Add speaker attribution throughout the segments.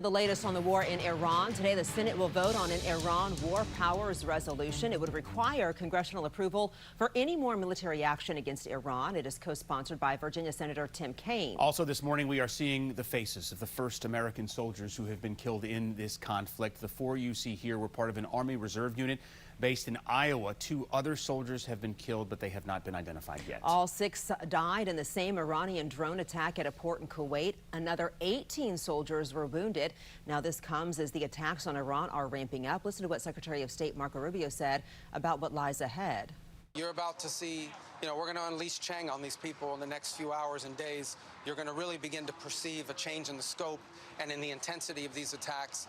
Speaker 1: The latest on the war in Iran. Today, the Senate will vote on an Iran war powers resolution. It would require congressional approval for any more military action against Iran. It is co-sponsored by Virginia Senator Tim Kaine.
Speaker 2: Also this morning, we are seeing the faces of the first American soldiers who have been killed in this conflict. The four you see here were part of an Army Reserve unit based in Iowa. Two other soldiers have been killed, but they have not been identified yet.
Speaker 1: All six died in the same Iranian drone attack at a port in Kuwait. Another 18 soldiers were wounded. Now, this comes as the attacks on Iran are ramping up. Listen to what Secretary of State Marco Rubio said about what lies ahead.
Speaker 3: You're about to see, we're going to unleash Chang on these people in the next few hours and days. You're going to really begin to perceive a change in the scope and in the intensity of these attacks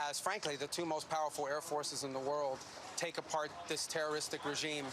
Speaker 3: as, frankly, the two most powerful air forces in the world take apart this terroristic regime.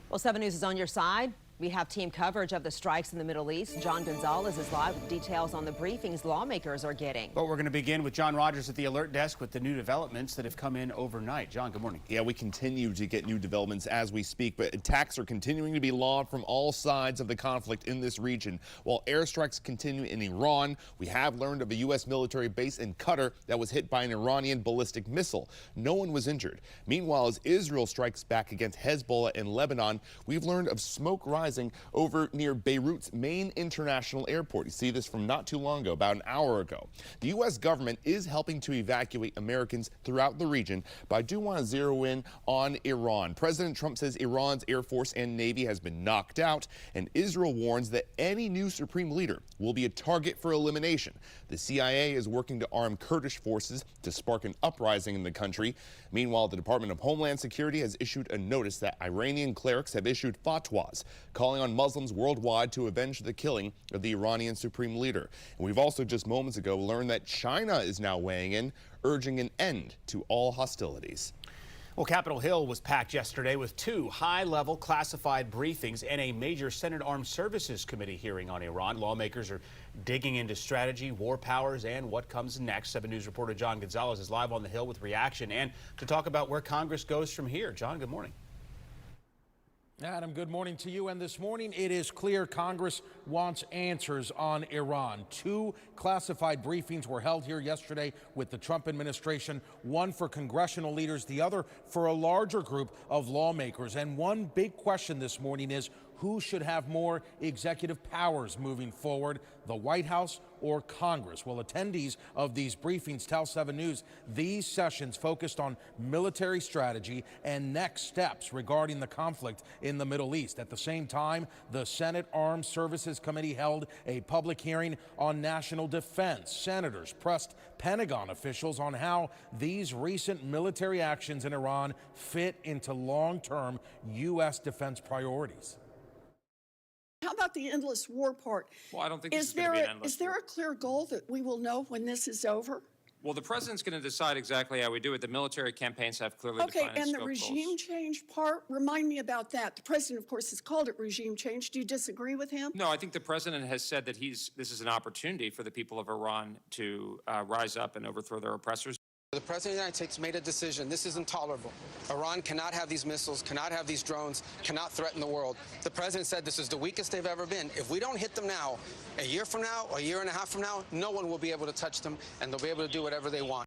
Speaker 1: Well, 7 News is on your side. We have team coverage of the strikes in the Middle East. John Gonzalez is live with details on the briefings lawmakers are getting.
Speaker 2: But we're going to begin with John Rogers at the alert desk with the new developments that have come in overnight. John, good morning.
Speaker 4: Yeah, we continue to get new developments as we speak, but attacks are continuing to be launched from all sides of the conflict in this region. While airstrikes continue in Iran, we have learned of a U.S. military base in Qatar that was hit by an Iranian ballistic missile. No one was injured. Meanwhile, as Israel strikes back against Hezbollah in Lebanon, we've learned of smoke rising over near Beirut's main international airport. You see this from not too long ago, about an hour ago. The U.S. government is helping to evacuate Americans throughout the region, but I do want to zero in on Iran. President Trump says Iran's Air Force and Navy has been knocked out, and Israel warns that any new supreme leader will be a target for elimination. The CIA is working to arm Kurdish forces to spark an uprising in the country. Meanwhile, the Department of Homeland Security has issued a notice that Iranian clerics have issued fatwas calling on Muslims worldwide to avenge the killing of the Iranian supreme leader. And we've also just moments ago learned that China is now weighing in, urging an end to all hostilities.
Speaker 2: Well, Capitol Hill was packed yesterday with two high-level classified briefings and a major Senate Armed Services Committee hearing on Iran. Lawmakers are digging into strategy, war powers, and what comes next. 7 News reporter John Gonzalez is live on the Hill with reaction and to talk about where Congress goes from here. John, good morning.
Speaker 5: Adam, good morning to you. And this morning, it is clear Congress wants answers on Iran. Two classified briefings were held here yesterday with the Trump administration, one for congressional leaders, the other for a larger group of lawmakers. And one big question this morning is, who should have more executive powers moving forward, the White House or Congress? Well, attendees of these briefings tell 7 News these sessions focused on military strategy and next steps regarding the conflict in the Middle East. At the same time, the Senate Armed Services Committee held a public hearing on national defense. Senators pressed Pentagon officials on how these recent military actions in Iran fit into long-term U.S. defense priorities.
Speaker 6: How about the endless war part?
Speaker 7: Well, I don't think this is going to be an endless
Speaker 6: Is there a clear goal that we will know when this is over?
Speaker 7: Well, the president's going to decide exactly how we do it. The military campaigns have clearly defined
Speaker 6: Okay, and the
Speaker 7: scope
Speaker 6: regime
Speaker 7: goals.
Speaker 6: change part, remind me about that. The president, of course, has called it regime change. Do you disagree with him?
Speaker 7: No, I think the president has said that this is an opportunity for the people of Iran to rise up and overthrow their oppressors.
Speaker 3: The President of the United States made a decision. This is intolerable. Iran cannot have these missiles, cannot have these drones, cannot threaten the world. The President said this is the weakest they've ever been. If we don't hit them now, a year from now, or a year and a half from now, no one will be able to touch them, and they'll be able to do whatever they want.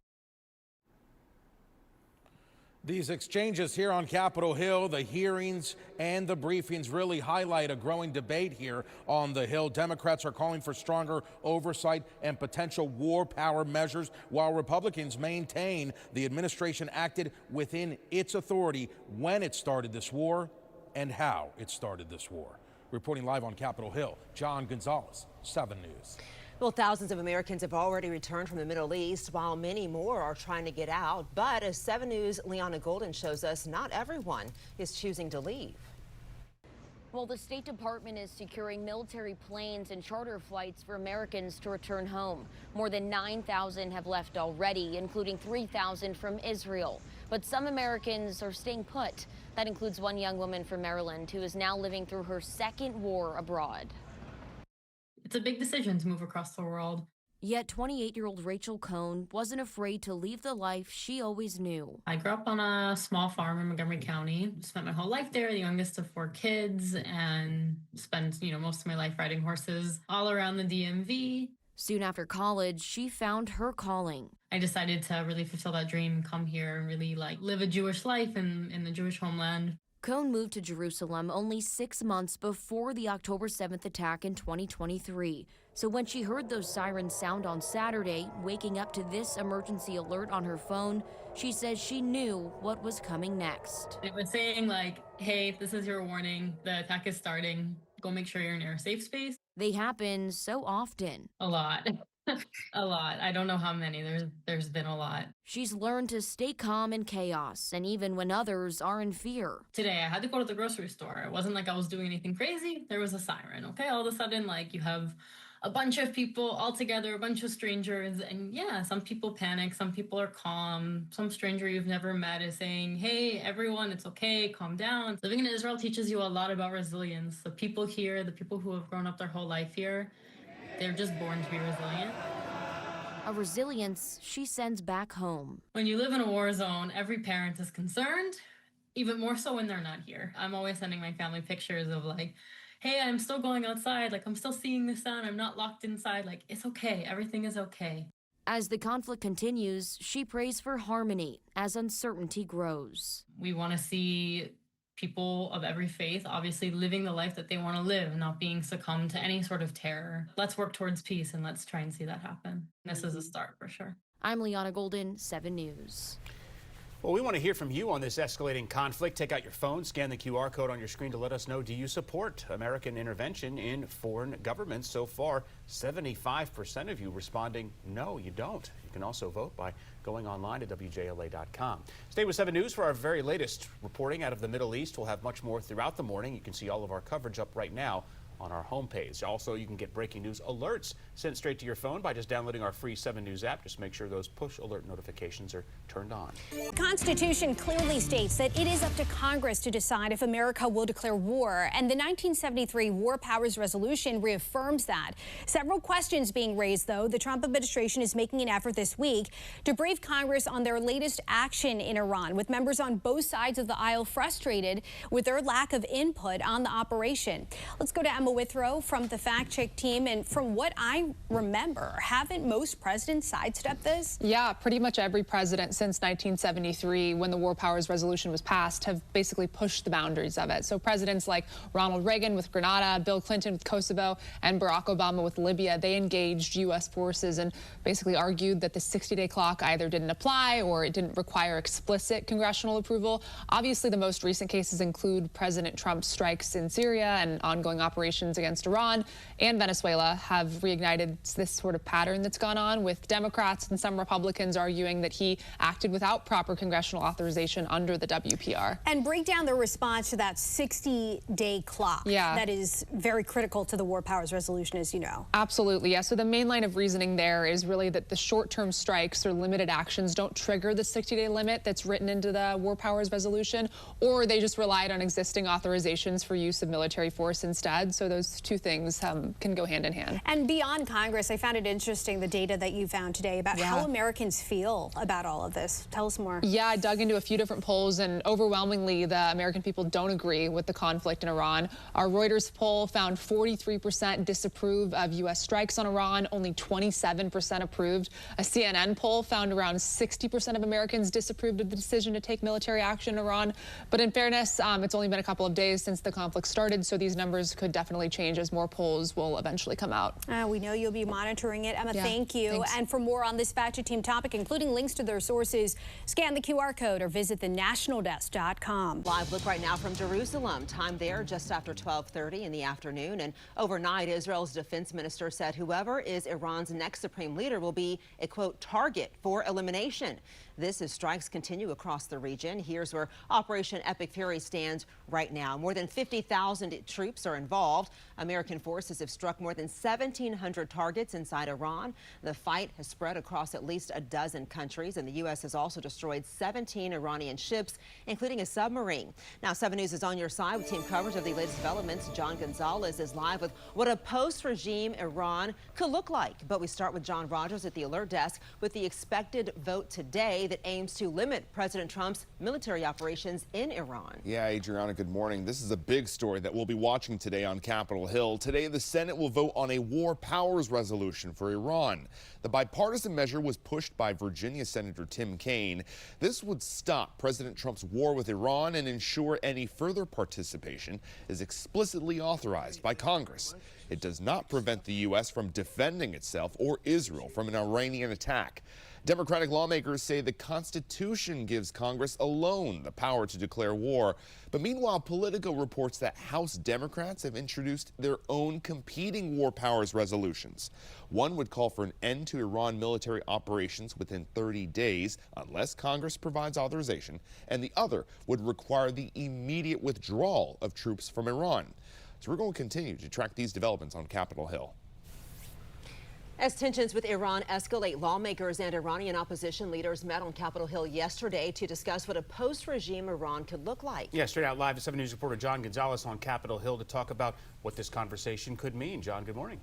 Speaker 5: These exchanges here on Capitol Hill, the hearings and the briefings really highlight a growing debate here on the Hill. Democrats are calling for stronger oversight and potential war power measures, while Republicans maintain the administration acted within its authority when it started this war and how it started this war. Reporting live on Capitol Hill, John Gonzalez, 7 News.
Speaker 1: Well, thousands of Americans have already returned from the Middle East, while many more are trying to get out. But as 7 News' Liana Golden shows us, not everyone is choosing to leave.
Speaker 8: Well, the State Department is securing military planes and charter flights for Americans to return home. More than 9,000 have left already, including 3,000 from Israel. But some Americans are staying put. That includes one young woman from Maryland who is now living through her second war abroad.
Speaker 9: It's a big decision to move across the world.
Speaker 8: Yet 28-year-old Rachel Cohn wasn't afraid to leave the life she always knew.
Speaker 9: I grew up on a small farm in Montgomery County, spent my whole life there, the youngest of 4 kids, and spent, most of my life riding horses all around the DMV.
Speaker 8: Soon after college, she found her calling.
Speaker 9: I decided to really fulfill that dream, come here and really live a Jewish life in the Jewish homeland.
Speaker 8: Cohn moved to Jerusalem only 6 months before the October 7th attack in 2023. So when she heard those sirens sound on Saturday, waking up to this emergency alert on her phone, she says she knew what was coming next.
Speaker 9: It was saying hey, this is your warning. The attack is starting. Go make sure you're in a safe space.
Speaker 8: They happen so often.
Speaker 9: A lot. A lot. I don't know how many. There's been a lot.
Speaker 8: She's learned to stay calm in chaos, and even when others are in fear.
Speaker 9: Today, I had to go to the grocery store. It wasn't like I was doing anything crazy. There was a siren, okay? All of a sudden, you have a bunch of people all together, a bunch of strangers, and yeah, some people panic, some people are calm. Some stranger you've never met is saying, hey, everyone, it's okay, calm down. Living in Israel teaches you a lot about resilience. The people here, the people who have grown up their whole life here, they're just born to be resilient.
Speaker 8: A resilience she sends back home.
Speaker 9: When you live in a war zone, every parent is concerned, even more so when they're not here. I'm always sending my family pictures of hey, I'm still going outside, I'm still seeing the sun, I'm not locked inside, it's okay, everything is okay.
Speaker 8: As the conflict continues, she prays for harmony as uncertainty grows.
Speaker 9: We want to see people of every faith obviously living the life that they want to live, not being succumbed to any sort of terror. Let's work towards peace and let's try and see that happen. This is a start for sure.
Speaker 8: I'm Liana Golden, 7 News.
Speaker 2: Well, we want to hear from you on this escalating conflict. Take out your phone, scan the QR code on your screen to let us know, do you support American intervention in foreign governments? So far, 75% of you responding, no, you don't. You can also vote by going online to WJLA.com. Stay with 7 News for our very latest reporting out of the Middle East. We'll have much more throughout the morning. You can see all of our coverage up right now on our homepage. Also, you can get breaking news alerts sent straight to your phone by just downloading our free 7 News app. Just make sure those push alert notifications are turned on.
Speaker 10: The Constitution clearly states that it is up to Congress to decide if America will declare war, and the 1973 War Powers Resolution reaffirms that. Several questions being raised, though. The Trump administration is making an effort this week to brief Congress on their latest action in Iran, with members on both sides of the aisle frustrated with their lack of input on the operation. Let's go to Emma Withrow from the Fact Check team, and from what I remember, haven't most presidents sidestepped this?
Speaker 11: Yeah, pretty much every president since 1973, when the War Powers Resolution was passed, have basically pushed the boundaries of it. So presidents like Ronald Reagan with Grenada, Bill Clinton with Kosovo, and Barack Obama with Libya, they engaged U.S. forces and basically argued that the 60-day clock either didn't apply or it didn't require explicit congressional approval. Obviously, the most recent cases include President Trump's strikes in Syria and ongoing operations against Iran and Venezuela have reignited this sort of pattern that's gone on, with Democrats and some Republicans arguing that he acted without proper congressional authorization under the WPR.
Speaker 10: And break down the response to that 60-day clock.
Speaker 11: Yeah.
Speaker 10: That is very critical to the War Powers Resolution, as you know.
Speaker 11: Absolutely, yeah. So the main line of reasoning there is really that the short-term strikes or limited actions don't trigger the 60-day limit that's written into the War Powers Resolution, or they just relied on existing authorizations for use of military force instead. So those two things can go hand in hand.
Speaker 10: And beyond Congress, I found it interesting, the data that you found today about how Americans feel about all of this. Tell us more.
Speaker 11: Yeah, I dug into a few different polls, and overwhelmingly, the American people don't agree with the conflict in Iran. Our Reuters poll found 43% disapprove of U.S. strikes on Iran, only 27% approved. A CNN poll found around 60% of Americans disapproved of the decision to take military action in Iran. But in fairness, it's only been a couple of days since the conflict started, so these numbers could definitely change as more polls will eventually come out.
Speaker 10: We know you'll be monitoring it. Emma,
Speaker 11: Yeah,
Speaker 10: thank you.
Speaker 11: thanks.
Speaker 10: And for more on this Fact Check team topic, including links to their sources, scan the QR code or visit thenationaldesk.com.
Speaker 1: Live look right now from Jerusalem. Time there just after 12:30 in the afternoon. And overnight, Israel's defense minister said whoever is Iran's next supreme leader will be a, quote, target for elimination. This as strikes continue across the region. Here's where Operation Epic Fury stands right now. More than 50,000 troops are involved. American forces have struck more than 1,700 targets inside Iran. The fight has spread across at least a dozen countries, and the U.S. has also destroyed 17 Iranian ships, including a submarine. Now, 7 News is on your side with team coverage of the latest developments. John Gonzalez is live with what a post-regime Iran could look like. But we start with John Rogers at the alert desk with the expected vote today. day that aims to limit President Trump's military operations in Iran.
Speaker 4: Yeah, Adriana, good morning. This is a big story that we'll be watching today on Capitol Hill. Today, the Senate will vote on a war powers resolution for Iran. The bipartisan measure was pushed by Virginia Senator Tim Kaine. This would stop President Trump's war with Iran and ensure any further participation is explicitly authorized by Congress. It does not prevent the U.S. from defending itself or Israel from an Iranian attack. Democratic lawmakers say the Constitution gives Congress alone the power to declare war. But meanwhile, Politico reports that House Democrats have introduced their own competing war powers resolutions. One would call for an end to Iran military operations within 30 days, unless Congress provides authorization, and the other would require the immediate withdrawal of troops from Iran. So we're going to continue to track these developments on Capitol Hill.
Speaker 1: As tensions with Iran escalate, lawmakers and Iranian opposition leaders met on Capitol Hill yesterday to discuss what a post-regime Iran could look like.
Speaker 2: Yeah, straight out live, 7 News reporter John Gonzalez on Capitol Hill to talk about what this conversation could mean. John, good morning.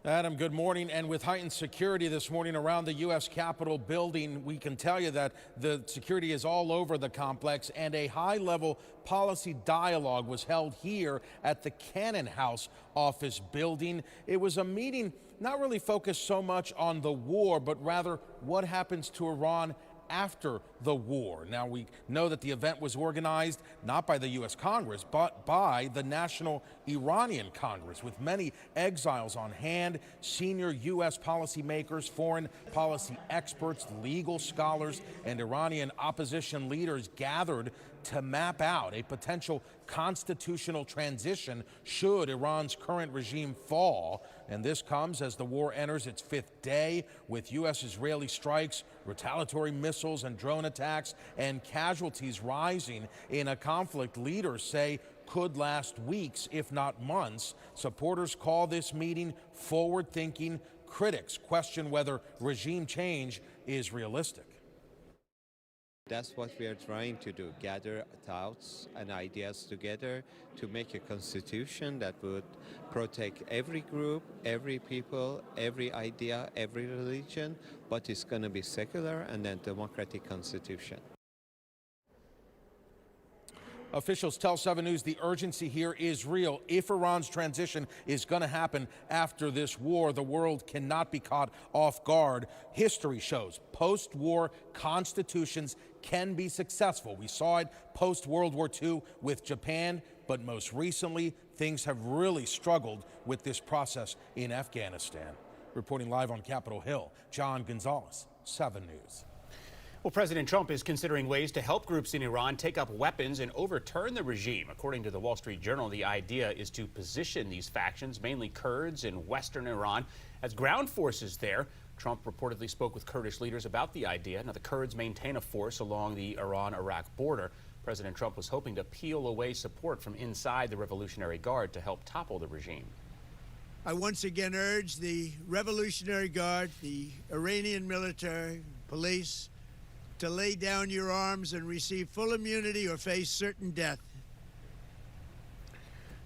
Speaker 5: Adam, good morning. And with heightened security this morning around the U.S. Capitol building, we can tell you that the security is all over the complex, and a high-level policy dialogue was held here at the Cannon House office building. It was a meeting not really focused so much on the war, but rather what happens to Iran after the war. Now, we know that the event was organized not by the U.S. Congress, but by the National Iranian Congress, with many exiles on hand, senior U.S. policymakers, foreign policy experts, legal scholars, and Iranian opposition leaders gathered to map out a potential constitutional transition should Iran's current regime fall. And this comes as the war enters its 5th day, with U.S.-Israeli strikes, retaliatory missiles and drone attacks, and casualties rising in a conflict leaders say could last weeks, if not months. Supporters call this meeting forward-thinking. Critics question whether regime change is realistic.
Speaker 12: That's what we are trying to do, gather thoughts and ideas together to make a constitution that would protect every group, every people, every idea, every religion, but it's going to be secular and a democratic constitution.
Speaker 5: Officials tell 7 News the urgency here is real. If Iran's transition is going to happen after this war, the world cannot be caught off guard. History shows post-war constitutions can be successful. We saw it post-World War II with Japan, but most recently, things have really struggled with this process in Afghanistan. Reporting live on Capitol Hill, John Gonzalez, 7 News.
Speaker 2: Well, President Trump is considering ways to help groups in Iran take up weapons and overturn the regime. According to the Wall Street Journal, the idea is to position these factions, mainly Kurds in western Iran, as ground forces there. Trump reportedly spoke with Kurdish leaders about the idea. Now, the Kurds maintain a force along the Iran-Iraq border. President Trump was hoping to peel away support from inside the Revolutionary Guard to help topple the regime.
Speaker 13: I once again urge the Revolutionary Guard, the Iranian military, police, to lay down your arms and receive full immunity or face certain death.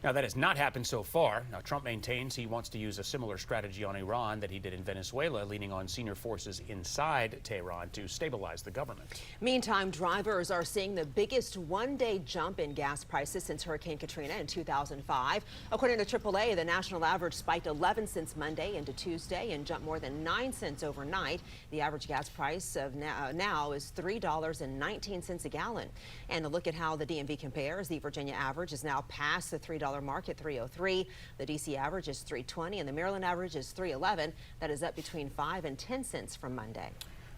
Speaker 2: Now, that has not happened so far. Now, Trump maintains he wants to use a similar strategy on Iran that he did in Venezuela, leaning on senior forces inside Tehran to stabilize the government.
Speaker 1: Meantime, drivers are seeing the biggest one-day jump in gas prices since Hurricane Katrina in 2005. According to AAA, the national average spiked 11 cents Monday into Tuesday and jumped more than 9 cents overnight. The average gas price of now is $3.19 a gallon. And a look at how the DMV compares, the Virginia average is now past the $3 mark at $3.03. The DC average is $3.20 and the Maryland average is $3.11. That is up between 5 and 10 cents from Monday.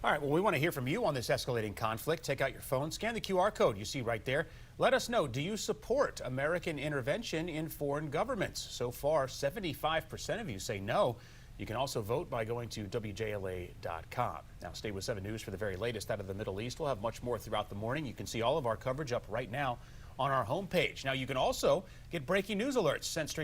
Speaker 2: All right, well, we want to hear from you on this escalating conflict. Take out your phone, scan the QR code you see right there. Let us know, do you support American intervention in foreign governments? So far, 75% of you say no. You can also vote by going to WJLA.com. Now, stay with 7 News for the very latest out of the Middle East. We'll have much more throughout the morning. You can see all of our coverage up right now on our homepage. Now, you can also get breaking news alerts sent straight